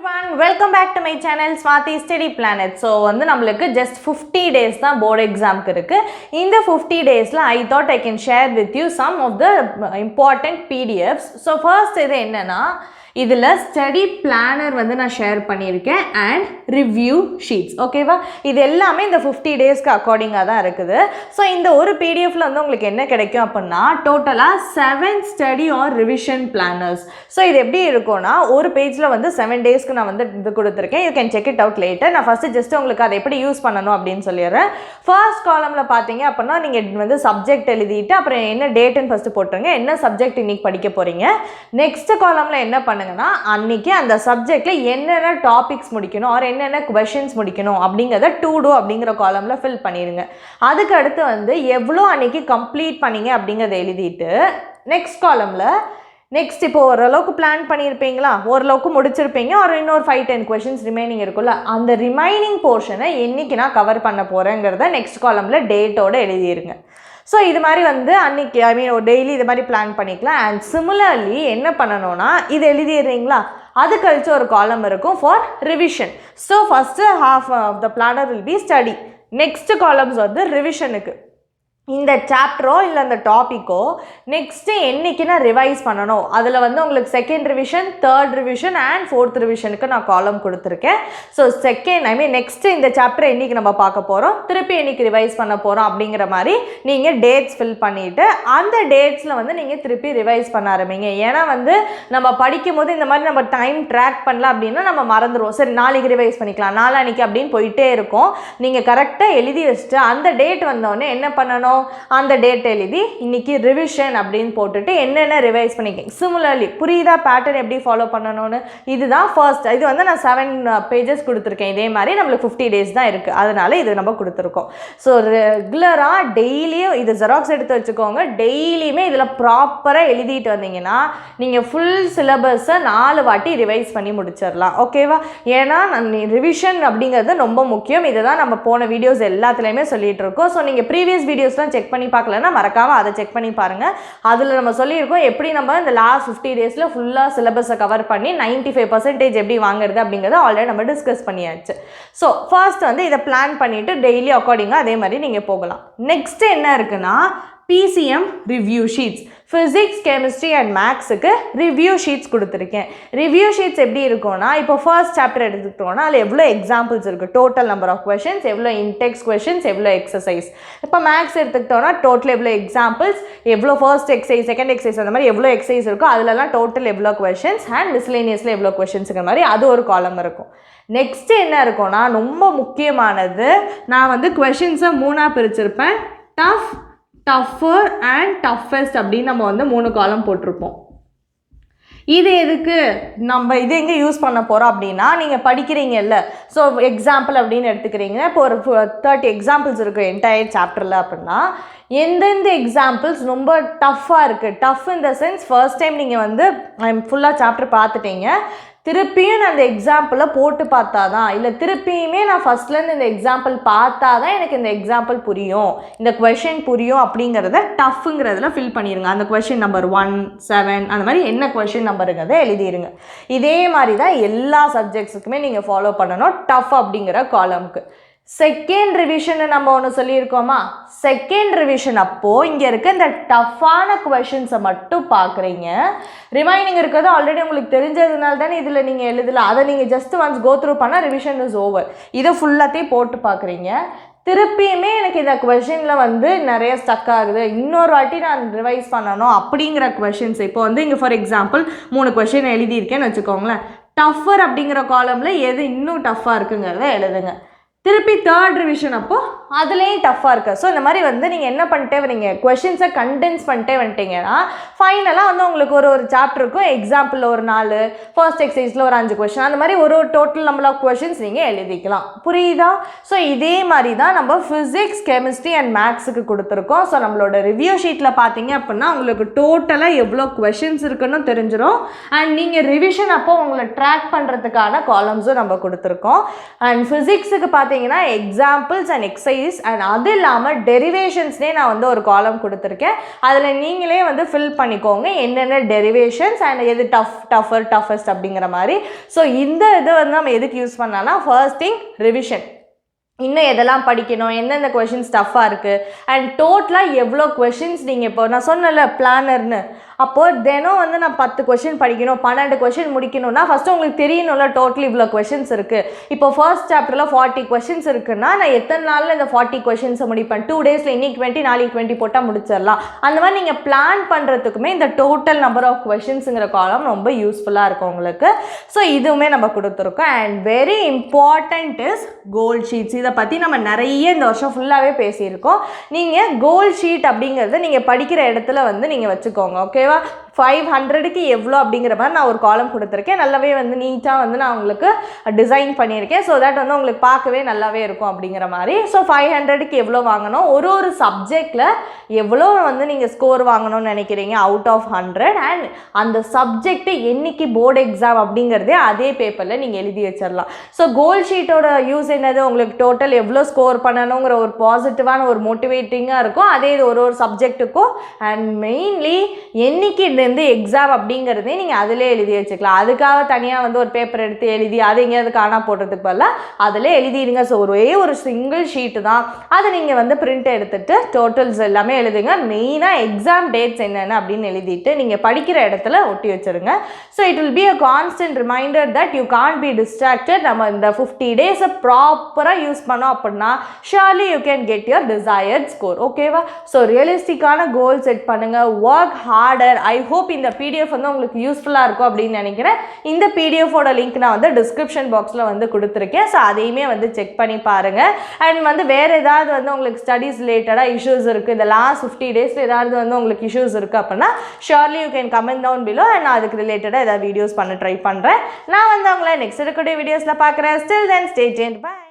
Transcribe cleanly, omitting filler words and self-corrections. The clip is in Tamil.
everyone, welcome back to my channel Swati Study Planet. So வந்து நம்மளுக்கு just 50 days தான் board examக்கு இருக்கு. இந்த 50 daysல I thought I can share with you some of the important PDFs. So first இது என்னன்னா இதில் ஸ்டடி பிளானர் வந்து நான் ஷேர் பண்ணியிருக்கேன் அண்ட் ரிவ்யூ ஷீட்ஸ். ஓகேவா, இது எல்லாமே இந்த 50 டேஸ்க்கு அக்கார்டிங்காக தான் இருக்குது. ஸோ இந்த ஒரு பிடிஎஃப்ல வந்து உங்களுக்கு என்ன கிடைக்கும் அப்படின்னா டோட்டலாக 7 study R revision planners. So இது எப்படி இருக்கும்னா ஒரு பேஜில் வந்து 7 டேஸ்க்கு நான் வந்து இது கொடுத்துருக்கேன். You can check it out later. நான் ஃபஸ்ட்டு ஜஸ்ட் உங்களுக்கு அதை எப்படி யூஸ் பண்ணணும் அப்படின்னு சொல்லிடுறேன். ஃபர்ஸ்ட் காலமில் பார்த்தீங்க அப்படின்னா நீங்கள் வந்து சப்ஜெக்ட் எழுதிட்டு அப்புறம் என்ன டேட்டுன்னு ஃபஸ்ட்டு போட்டுருங்க, என்ன சப்ஜெக்ட் இன்னைக்கு படிக்க போகிறீங்க. நெக்ஸ்ட் காலமில் என்ன பண்ணுங்க, அன்னைக்கு அந்த சப்ஜெக்ட்ல என்னென்ன டாபிக்ஸ் முடிக்கணும் ஆர் என்னென்ன क्वेश्चंस முடிக்கணும் அப்படிங்கறத டு டு அப்படிங்கற காலம்ல ஃபில் பண்ணிருங்க. அதுக்கு அடுத்து வந்து எவ்வளவு அன்னைக்கு கம்ப்ளீட் பண்ணீங்க அப்படிங்கறத எழுதிட்டு நெக்ஸ்ட் காலம்ல நெக்ஸ்ட் இப்போ ஓரளவுக்கு பிளான் பண்ணியிருப்பீங்களா, ஓரளவுக்கு முடிச்சிருப்பீங்க, ஒரு இன்னொரு 5-10 கொஷின்ஸ் ரிமைனிங் இருக்குல்ல, அந்த ரிமைனிங் போர்ஷனை என்னைக்கு நான் கவர் பண்ண போகிறேங்கிறத நெக்ஸ்ட் காலமில் டேட்டோடு எழுதிருங்க. ஸோ இது மாதிரி வந்து அன்றைக்கி ஒரு டெய்லி இது மாதிரி பிளான் பண்ணிக்கலாம். அண்ட் சிமிலர்லி என்ன பண்ணணும்னா இது எழுதிடுறீங்களா, அது கழிச்சு ஒரு காலம் இருக்கும் for revision. So first half of the planner will be study, next columns வந்து ரிவிஷனுக்கு இந்த சாப்டரோ இல்லை அந்த டாப்பிக்கோ நெக்ஸ்ட்டு என்றைக்கு நான் ரிவைஸ் பண்ணணும். அதில் வந்து உங்களுக்கு second revision, third revision and fourth ரிவிஷனுக்கு நான் காலம் கொடுத்துருக்கேன். ஸோ நெக்ஸ்ட்டு இந்த சாப்டர் என்றைக்கு நம்ம பார்க்க போகிறோம், திருப்பி என்றைக்கு ரிவைஸ் பண்ண போகிறோம் அப்படிங்கிற மாதிரி நீங்கள் டேட்ஸ் ஃபில் பண்ணிவிட்டு அந்த டேட்ஸில் வந்து நீங்கள் திருப்பி ரிவைஸ் பண்ண ஆரம்பிங்க. ஏன்னா வந்து நம்ம படிக்கும் போது இந்த மாதிரி நம்ம டைம் ட்ராக் பண்ணல அப்படின்னா நம்ம மறந்துடுவோம். சரி நாளைக்கு ரிவைஸ் பண்ணிக்கலாம், நாளான்னைக்கு அப்படின்னு போயிட்டே இருக்கும். நீங்கள் கரெக்டாக எழுதி வச்சுட்டு அந்த டேட் வந்தோடனே என்ன பண்ணணும், அந்த டேட் எழுதி இன்னைக்கு ரிவிஷன் அப்படின்னு போட்டுட்டு என்னென்ன ரிவைஸ் பண்ணிக்க. சிமிலர்லி புரியுதா பேட்டர்ன் எப்படி ஃபாலோ பண்ணணும்னு. இதுதான் ஃபர்ஸ்ட். இது வந்து நான் 7 பேஜஸ் கொடுத்துருக்கேன். இதே மாதிரி நம்மளுக்கு 50 டேஸ் தான் இருக்குது, அதனால இது நம்ம கொடுத்துருக்கோம். ஸோ ரெகுலராக டெய்லியும் இது ஜெராக்ஸ் எடுத்து வச்சுக்கோங்க. டெய்லியுமே இதில் ப்ராப்பராக எழுதிட்டு வந்தீங்கன்னா நீங்கள் ஃபுல் சிலபஸை 4 வாட்டி ரிவைஸ் பண்ணி முடிச்சிடலாம். ஓகேவா, ஏன்னா ரிவிஷன் அப்படிங்கிறது ரொம்ப முக்கியம். இதை தான் நம்ம போன வீடியோஸ் எல்லாத்துலேயுமே சொல்லிகிட்டு இருக்கோம். ஸோ நீங்கள் ப்ரீவியஸ் வீடியோஸ் செக் பண்ணி பார்க்கலன்னா மறக்காம அதை செக் பண்ணி பாருங்க. அதில் நம்ம சொல்லியிருக்கோம் எப்படி நம்ம இந்த லாஸ்ட் 50 டேஸில் ஃபுல்லாக சிலபஸை கவர் பண்ணி 95% எப்படி வாங்குறது அப்படிங்கிறத ஆல்ரெடி நம்ம டிஸ்கஸ் பண்ணியாச்சு. ஸோ ஃபர்ஸ்ட் வந்து இதை பிளான் பண்ணிட்டு டெய்லி அக்கார்டிங்காக அதே மாதிரி நீங்கள் போகலாம். நெக்ஸ்ட் என்ன இருக்குன்னா PCM review sheets. Physics, chemistry and மேக்ஸுக்கு ரிவ்யூ ஷீட்ஸ் கொடுத்துருக்கேன். ரிவ்யூ ஷீட்ஸ் எப்படி இருக்கும்னா இப்போ ஃபர்ஸ்ட் சாப்டர் எடுத்துக்கிட்டோம்னா அதில் எவ்வளோ எக்ஸாம்பிள்ஸ் இருக்குது, டோட்டல் நம்பர் ஆஃப் கொஷின்ஸ், எவ்வளோ இன்டெக்ஸ் கொஷின்ஸ், எவ்வளோ எக்ஸசைஸ். இப்போ மேக்ஸ் எடுத்துக்கிட்டோம்னா டோட்டல் எவ்வளோ எக்ஸாம்பிள்ஸ், எவ்வளோ ஃபர்ஸ்ட் எக்ஸசைஸ், செகண்ட் எக்ஸசைஸ், அந்த மாதிரி எவ்வளோ எக்ஸசைஸ் இருக்கோ அதிலலாம் டோட்டல் எவ்வளோ கொஷின்ஸ் அண்ட் மிஸ்லேனியஸில் எவ்வளோ கொஷின்ஸுங்கிற மாதிரி அது ஒரு காலம் இருக்கும். நெக்ஸ்ட்டு என்ன இருக்கும்னா ரொம்ப முக்கியமானது, நான் வந்து கொஷின்ஸை 3ஆக பிரிச்சிருப்பேன். டஃப், டஃபர் அண்ட் டஃபஸ்ட் அப்படின்னு நம்ம வந்து 3 காலம் போட்டிருப்போம். இது எதுக்கு நம்ம இது எங்கே யூஸ் பண்ண போகிறோம் அப்படின்னா நீங்கள் படிக்கிறீங்கல்ல, ஸோ எக்ஸாம்பிள் அப்படின்னு எடுத்துக்கிறீங்க. இப்போ ஒரு 30 எக்ஸாம்பிள்ஸ் இருக்குது என்டையர் சாப்டரில் அப்படின்னா எந்தெந்த எக்ஸாம்பிள்ஸ் ரொம்ப டஃப்பாக இருக்குது. Tough in the sense first time நீங்கள் வந்து ஃபுல்லாக சாப்டர் பார்த்துட்டீங்க, திருப்பியும் நான் அந்த எக்ஸாம்பிளை போட்டு பார்த்தா தான், இல்லை திருப்பியுமே நான் ஃபஸ்ட்லேருந்து இந்த எக்ஸாம்பிள் பார்த்தா தான் எனக்கு இந்த எக்ஸாம்பிள் புரியும், இந்த கொஷின் புரியும் அப்படிங்கிறத டஃப்புங்கிறதுல ஃபில் பண்ணிடுங்க. அந்த கொஷின் நம்பர் 1, 7 அந்த மாதிரி என்ன கொஷின் நம்பருங்கிறத எழுதிடுங்க. இதே மாதிரி தான் எல்லா சப்ஜெக்ட்ஸுக்குமே நீங்கள் ஃபாலோ பண்ணணும் டஃப் அப்படிங்கிற காலமுக்கு. செகண்ட் ரிவிஷன் நம்ம ஒன்று சொல்லியிருக்கோமா, செகண்ட் ரிவிஷன் அப்போது இங்கே இருக்க இந்த டஃப்பான கொஷின்ஸை மட்டும் பார்க்குறீங்க. ரிமைனிங் இருக்கிறது ஆல்ரெடி உங்களுக்கு தெரிஞ்சதுனால தானே இதில் நீங்கள் எழுதலாம். அதை நீங்கள் ஜஸ்ட் ஒன்ஸ் கோ த்ரூ பண்ணால் ரிவிஷன் இஸ் ஓவர். இதை ஃபுல்லாத்தையும் போட்டு பார்க்குறீங்க. திருப்பியுமே எனக்கு இந்த கொஷினில் வந்து நிறைய ஸ்டக் ஆகுது, இன்னொரு வாட்டி நான் ரிவைஸ் பண்ணணும் அப்படிங்கிற கொஷின்ஸ். இப்போ வந்து இங்கே ஃபார் எக்ஸாம்பிள் 3 கொஷின் எழுதியிருக்கேன்னு வச்சுக்கோங்களேன். டஃபர் அப்படிங்கிற காலமில் எது இன்னும் டஃப்பாக இருக்குங்கிறத எழுதுங்க. திருப்பி தேர்ட் ரிவிஷன் அப்போது அதுலேயும் டஃப்பாக இருக்குது. ஸோ இந்த மாதிரி வந்து நீங்கள் என்ன பண்ணிட்டே வரீங்க, கொஷின்ஸை கண்டென்ஸ் பண்ணிட்டே வந்துட்டீங்கன்னா ஃபைனலாக வந்து உங்களுக்கு ஒரு சாப்டருக்கும் எக்ஸாம்பிள் ஒரு 4, ஃபர்ஸ்ட் எக்ஸசைஸில் ஒரு 5 கொஷின், அந்த மாதிரி ஒரு டோட்டல் நம்பர் ஆஃப் கொஷின்ஸ் நீங்கள் எழுதிக்கலாம். புரியுதா? ஸோ இதே மாதிரி தான் நம்ம ஃபிசிக்ஸ், கெமிஸ்ட்ரி அண்ட் மேக்ஸுக்கு கொடுத்துருக்கோம். ஸோ நம்மளோட ரிவ்யூ ஷீட்டில் பார்த்தீங்க அப்படின்னா உங்களுக்கு டோட்டலாக எவ்வளோ கொஷின்ஸ் இருக்குன்னு தெரிஞ்சிடும். அண்ட் நீங்கள் ரிவிஷன் அப்போ உங்களை ட்ராக் பண்ணுறதுக்கான காலம்ஸும் நம்ம கொடுத்துருக்கோம். அண்ட் ஃபிசிக்ஸுக்கு பார்த்தீங்கன்னா examples and exercise properties and அது இல்லாமல் டெரிவேஷன்ஸ்னே நான் வந்து ஒரு காலம் கொடுத்துருக்கேன். அதில் நீங்களே வந்து ஃபில் பண்ணிக்கோங்க என்னென்ன டெரிவேஷன்ஸ் அண்ட் எது டஃபஸ்ட் அப்படிங்கிற மாதிரி. ஸோ இந்த இதை வந்து நம்ம எதுக்கு யூஸ் பண்ணலாம்னா, ஃபர்ஸ்ட் திங் ரிவிஷன், இன்னும் எதெல்லாம் படிக்கணும், எந்தெந்த கொஷின்ஸ் டஃப்பாக இருக்குது அண்ட் டோட்டலாக எவ்வளோ கொஷின்ஸ் நீங்கள் இப்போ நான் சொன்னல பிளானர்னு, அப்போது தினம் வந்து நான் 10 கொஷின் படிக்கணும் 12 கொஷின் முடிக்கணும்னா ஃபஸ்ட்டு உங்களுக்கு தெரியணும்ல டோட்டல் இவ்வளோ கொஷின்ஸ் இருக்குது. இப்போ ஃபர்ஸ்ட் சாப்டரில் 40 கொஷின்ஸ் இருக்குன்னா நான் எத்தனை நாளில் இந்த 40 கொஷின்ஸை முடிப்பேன், 2 டேஸில் இன்னைக்கு 20 நாளைக்கு 20 போட்டால் முடிச்சிடலாம். அந்த மாதிரி நீங்கள் பிளான் பண்ணுறதுக்குமே இந்த டோட்டல் நம்பர் ஆஃப் கொஷின்ஸுங்கிற காலம் ரொம்ப யூஸ்ஃபுல்லாக இருக்கும் உங்களுக்கு. ஸோ இதுவுமே நம்ம கொடுத்துருக்கோம். And very important is goal sheets. இதை பற்றி நம்ம நிறைய இந்த வருஷம் ஃபுல்லாகவே பேசியிருக்கோம். நீங்கள் கோல் ஷீட் அப்படிங்கிறத நீங்கள் படிக்கிற இடத்துல வந்து நீங்கள் வச்சுக்கோங்க. ஓகேவா? 500க்கு எவ்வளோ அப்படிங்கிற மாதிரி நான் ஒரு காலம் கொடுத்துருக்கேன். நல்லாவே வந்து நீட்டாக வந்து நான் உங்களுக்கு டிசைன் பண்ணியிருக்கேன். ஸோ தட் வந்து உங்களுக்கு பார்க்கவே நல்லாவே இருக்கும் அப்படிங்கிற மாதிரி. ஸோ 500க்கு எவ்வளோ வாங்கணும், ஒரு சப்ஜெக்டில் எவ்வளோ வந்து நீங்கள் ஸ்கோர் வாங்கணும்னு நினைக்கிறீங்க அவுட் ஆஃப் 100 அண்ட் அந்த சப்ஜெக்ட்டு என்னைக்கு போர்டு எக்ஸாம் அப்படிங்கிறதே அதே பேப்பரில் நீங்கள் எழுதி வச்சிடலாம். ஸோ கோல் ஷீட்டோட யூஸ் என்னது, உங்களுக்கு டோட்டல் எவ்வளோ ஸ்கோர் பண்ணணுங்கிற ஒரு பாசிட்டிவான ஒரு மோட்டிவேட்டிங்காக இருக்கும். அதே இது ஒரு சப்ஜெக்ட்டுக்கும் அண்ட் மெயின்லி என்னைக்கு இந்த எக்ஸாம் அப்படிங்கிறதே நீங்கள் அதிலே எழுதி வச்சுக்கலாம். அதுக்காக தனியாக வந்து ஒரு பேப்பர் எடுத்து எழுதி அதை எங்கேயாவது காணா போடுறதுக்கு பதிலாக அதிலே எழுதிடுங்க. ஸோ ஒரு சிங்கிள் ஷீட்டு தான், அதை நீங்கள் வந்து பிரிண்ட் எடுத்துகிட்டு டோட்டல்ஸ் எல்லாமே எழுதுங்க. மெயினாக எக்ஸாம் டேட்ஸ் என்னென்ன அப்படின்னு எழுதிட்டு நீங்கள் படிக்கிற இடத்துல ஒட்டி வச்சுருங்க. So it will be a constant reminder that you can't be distracted. நம்ம இந்த 50 டேஸை ப்ராப்பராக யூஸ் பண்ணோம் அப்படின்னா surely you can get your desired score. ஓகேவா? ஸோ ரியலிஸ்டிக்கான கோல் செட் பண்ணுங்கள், ஒர்க் ஹார்டர். ஐ ஹோப் இந்த பிடிஎஃப் வந்து உங்களுக்கு யூஸ்ஃபுல்லாக இருக்கும் அப்படின்னு நினைக்கிறேன். இந்த பிடிஎஃபோட லிங்க் நான் வந்து டிஸ்கிரிப்ஷன் பாக்ஸில் வந்து கொடுத்துருக்கேன். ஸோ அதையுமே வந்து செக் பண்ணி பாருங்கள். அண்ட் வந்து வேறு ஏதாவது வந்து உங்களுக்கு ஸ்டடீஸ் ரிலேட்டடாக இஷ்யூஸ் இருக்குது, இந்த லாஸ்ட் 50 டேஸில் ஏதாவது வந்து உங்களுக்கு இஷ்யூஸ் இருக்குது அப்படின்னா surely you can comment down below and நான் அதுக்கு ரிலேட்டடாக ஏதாவது வீடியோஸ் பண்ண ட்ரை பண்ணுறேன். நான் வந்து உங்களை நெக்ஸ்ட் இருக்கக்கூடிய வீடியோஸில் பார்க்குறேன். Still then stay tuned. By.